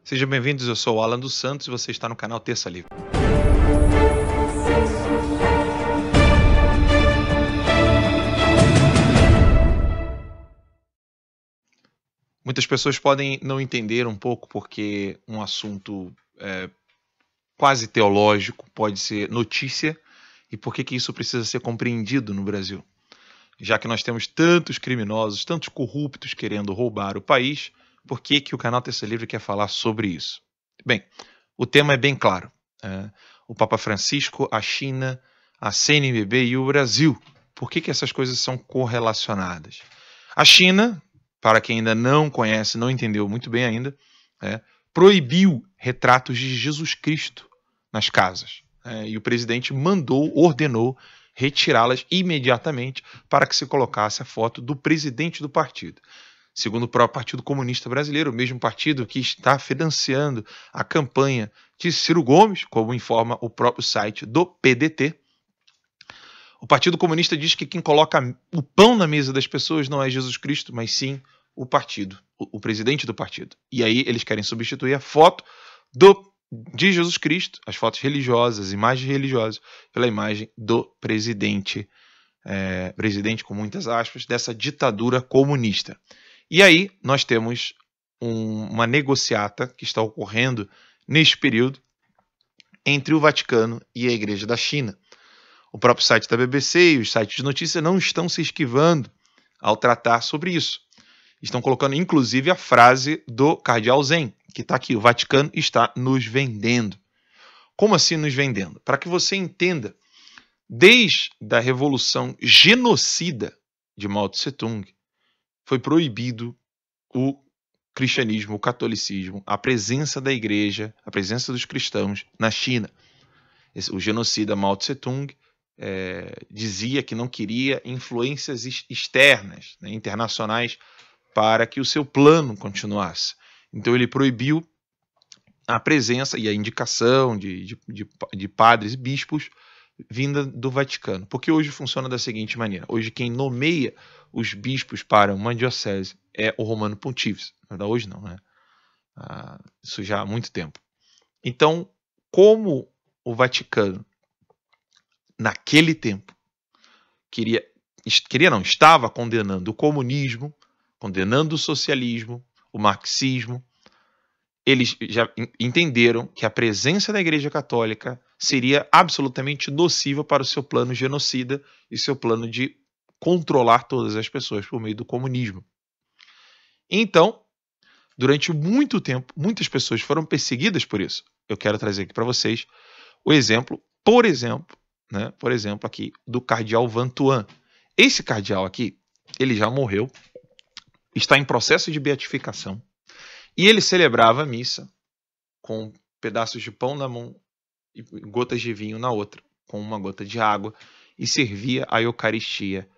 Sejam bem-vindos, eu sou o Alan dos Santos e você está no canal Terça Livre. Muitas pessoas podem não entender um pouco porque um assunto quase teológico pode ser notícia e por que isso precisa ser compreendido no Brasil. Já que nós temos tantos criminosos, tantos corruptos querendo roubar o país, por que o canal Terça Livre quer falar sobre isso? Bem, o tema é bem claro. O Papa Francisco, a China, a CNBB e o Brasil. Por que essas coisas são correlacionadas? A China, para quem ainda não conhece, não entendeu muito bem ainda, proibiu retratos de Jesus Cristo nas casas. E o presidente ordenou retirá-las imediatamente para que se colocasse a foto do presidente do partido. Segundo o próprio Partido Comunista Brasileiro, o mesmo partido que está financiando a campanha de Ciro Gomes, como informa o próprio site do PDT, o Partido Comunista diz que quem coloca o pão na mesa das pessoas não é Jesus Cristo, mas sim o partido, o presidente do partido. E aí eles querem substituir a foto de Jesus Cristo, as fotos religiosas, as imagens religiosas, pela imagem do presidente, presidente com muitas aspas, dessa ditadura comunista. E aí nós temos uma negociata que está ocorrendo neste período entre o Vaticano e a Igreja da China. O próprio site da BBC e os sites de notícia não estão se esquivando ao tratar sobre isso. Estão colocando inclusive a frase do cardeal Zen, que está aqui: o Vaticano está nos vendendo. Como assim nos vendendo? Para que você entenda, desde a Revolução Genocida de Mao Tse Tung, foi proibido o cristianismo, o catolicismo, a presença da igreja, a presença dos cristãos na China. O genocida Mao Tse Tung dizia que não queria influências externas, internacionais, para que o seu plano continuasse. Então ele proibiu a presença e a indicação de padres e bispos vinda do Vaticano, porque hoje funciona da seguinte maneira: hoje quem nomeia os bispos para uma diocese é o Romano Pontífice. Hoje não, né? Isso já há muito tempo. Então, como o Vaticano, naquele tempo, estava condenando o comunismo, condenando o socialismo, o marxismo, eles já entenderam que a presença da Igreja Católica seria absolutamente nociva para o seu plano genocida e seu plano de controlar todas as pessoas por meio do comunismo. Então, durante muito tempo, muitas pessoas foram perseguidas por isso. Eu quero trazer aqui para vocês o exemplo, por exemplo, aqui do cardeal Vantuan. Esse cardeal aqui, ele já morreu, está em processo de beatificação, e ele celebrava a missa com pedaços de pão na mão e gotas de vinho na outra, com uma gota de água, e servia a Eucaristia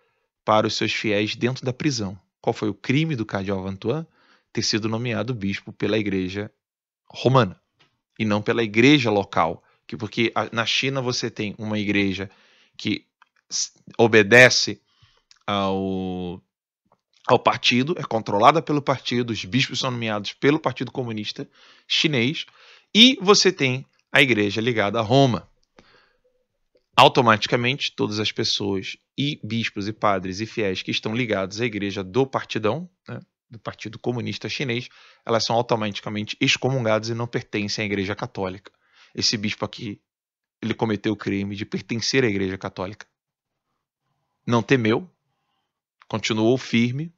para os seus fiéis dentro da prisão. Qual foi o crime do cardeal Vantuan? Ter sido nomeado bispo pela igreja romana, e não pela igreja local. Porque na China você tem uma igreja que obedece ao partido, é controlada pelo partido, os bispos são nomeados pelo Partido Comunista Chinês, e você tem a igreja ligada a Roma. Automaticamente, todas as pessoas, e bispos, e padres, e fiéis que estão ligados à igreja do partidão, do Partido Comunista Chinês, elas são automaticamente excomungadas e não pertencem à Igreja Católica. Esse bispo aqui, ele cometeu o crime de pertencer à Igreja Católica. Não temeu, continuou firme,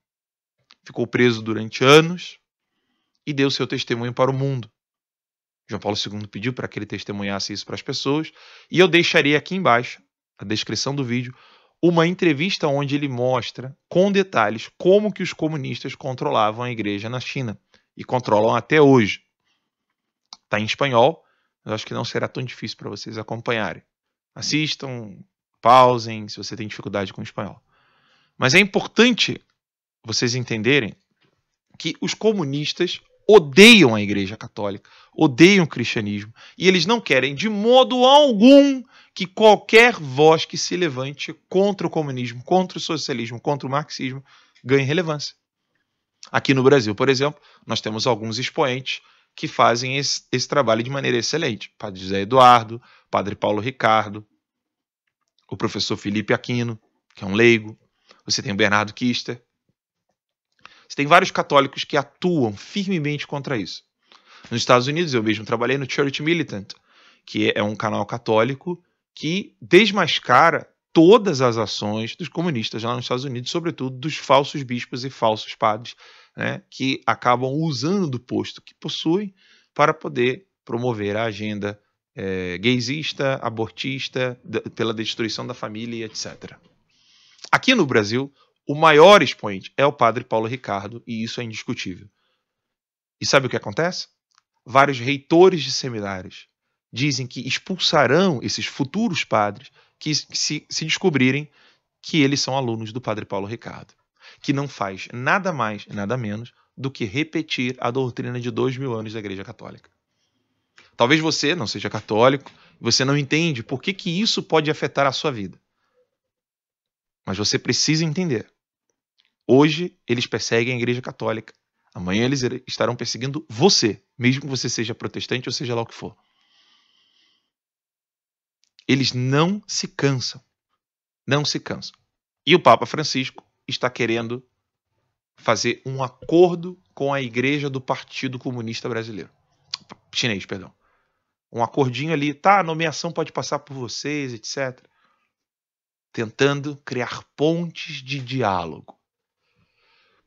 ficou preso durante anos e deu seu testemunho para o mundo. João Paulo II pediu para que ele testemunhasse isso para as pessoas, e eu deixarei aqui embaixo, na descrição do vídeo, uma entrevista onde ele mostra com detalhes como que os comunistas controlavam a igreja na China, e controlam até hoje. Está em espanhol, mas acho que não será tão difícil para vocês acompanharem. Assistam, pausem, se você tem dificuldade com o espanhol. Mas é importante vocês entenderem que os comunistas odeiam a Igreja Católica, odeiam o cristianismo, e eles não querem de modo algum que qualquer voz que se levante contra o comunismo, contra o socialismo, contra o marxismo, ganhe relevância. Aqui no Brasil, por exemplo, nós temos alguns expoentes que fazem esse trabalho de maneira excelente. Padre José Eduardo, Padre Paulo Ricardo, o professor Felipe Aquino, que é um leigo, você tem o Bernardo Kister. Você tem vários católicos que atuam firmemente contra isso. Nos Estados Unidos, eu mesmo trabalhei no Church Militant, que é um canal católico que desmascara todas as ações dos comunistas lá nos Estados Unidos, sobretudo dos falsos bispos e falsos padres, né, que acabam usando do posto que possuem para poder promover a agenda gaysista, abortista, pela destruição da família, etc. Aqui no Brasil, o maior expoente é o padre Paulo Ricardo, e isso é indiscutível. E sabe o que acontece? Vários reitores de seminários dizem que expulsarão esses futuros padres que se descobrirem que eles são alunos do padre Paulo Ricardo, que não faz nada mais, nada menos do que repetir a doutrina de 2000 anos da Igreja Católica. Talvez você não seja católico, você não entende por que isso pode afetar a sua vida. Mas você precisa entender. Hoje eles perseguem a Igreja Católica. Amanhã eles estarão perseguindo você, mesmo que você seja protestante ou seja lá o que for. Eles não se cansam. Não se cansam. E o Papa Francisco está querendo fazer um acordo com a Igreja do Partido Comunista Brasileiro. Chinês, perdão. Um acordinho ali, tá, a nomeação pode passar por vocês, etc. Tentando criar pontes de diálogo.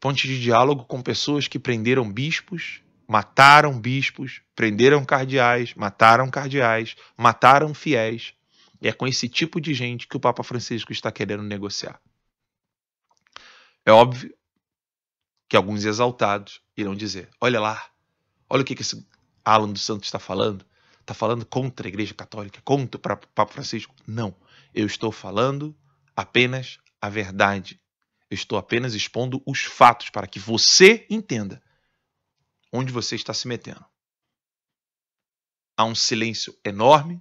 Pontes de diálogo com pessoas que prenderam bispos, mataram bispos, prenderam cardeais, mataram fiéis. E é com esse tipo de gente que o Papa Francisco está querendo negociar. É óbvio que alguns exaltados irão dizer, olha lá, olha o que esse Alan dos Santos está falando. Está falando contra a Igreja Católica, contra o Papa Francisco. Não, eu estou falando apenas a verdade. Eu estou apenas expondo os fatos para que você entenda onde você está se metendo. Há um silêncio enorme.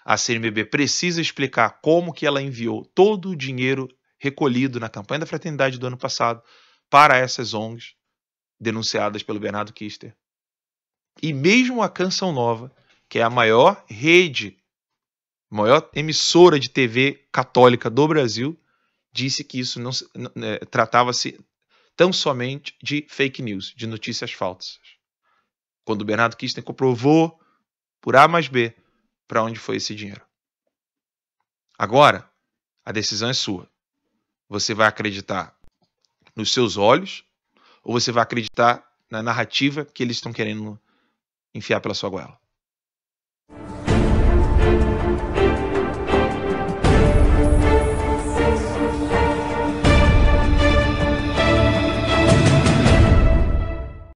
A CNBB precisa explicar como que ela enviou todo o dinheiro recolhido na campanha da fraternidade do ano passado para essas ONGs denunciadas pelo Bernardo Kister. E mesmo a Canção Nova, que é a maior rede, maior emissora de TV católica do Brasil, disse que isso não tratava-se tão somente de fake news, de notícias falsas. Quando o Bernardo Kister comprovou por A mais B para onde foi esse dinheiro. Agora, a decisão é sua. Você vai acreditar nos seus olhos ou você vai acreditar na narrativa que eles estão querendo enfiar pela sua goela?